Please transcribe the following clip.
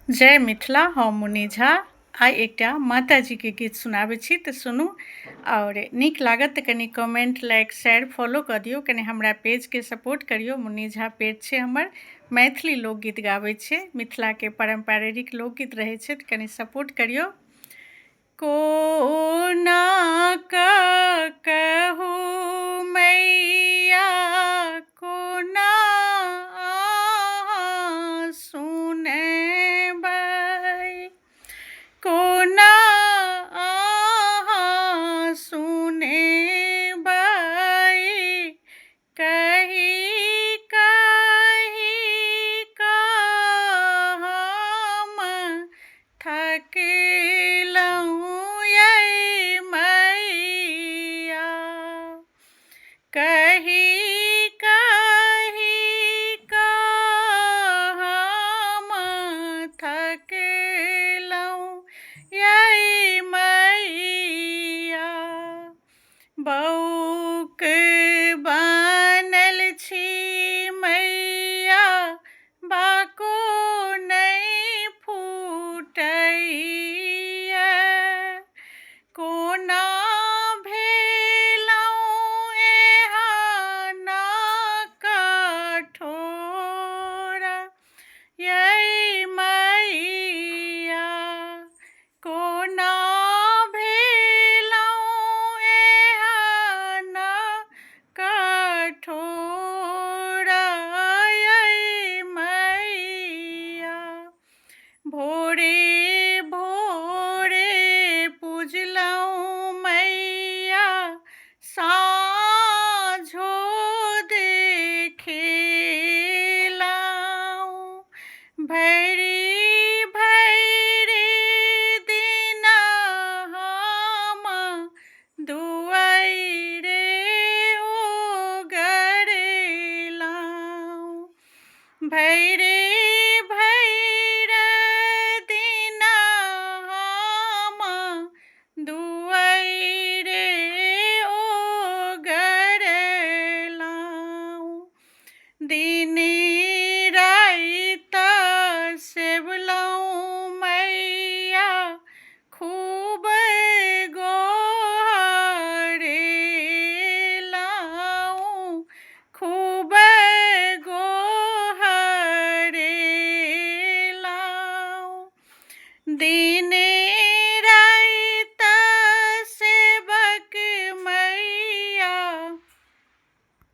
जय मिथिला, हम मुन्नी झा आइ एकटा माताजी के गीत सुनाबै छी तऽ सुनू। और नीक लागत तऽ कनि कमेंट, लाइक, शेयर, फॉलो कऽ दियौ। कनि हमरा पेजके सपोर्ट करियौ। मुन्नी झा पेज छै हमर। मैथिली लोकगीत गाबै छै, मिथिलाके पारम्परिक लोकगीत रहै छै, तऽ कनि सपोर्ट करियौ। कोना कऽ कहू मैया, कोना अहाँ सुनबै, कोना अहाँ सुनबै, कहि कहि कऽ हम थकलहुँ यै मैया, कहि कहि कऽ हम थकलहुँ यै मैया। बौक बनल छी मैया, बाको नहि फूटैया, कोना भेलहुँ एहन कठोर यै मैया, कोना भेलहुँ एहन कठोर यै मैया। भोरे भोरे पूजलहुँ मैया, साँझो देखेलहुँ, भरि भरि दिन हम दुआरे ओगरेलहुँ, भरि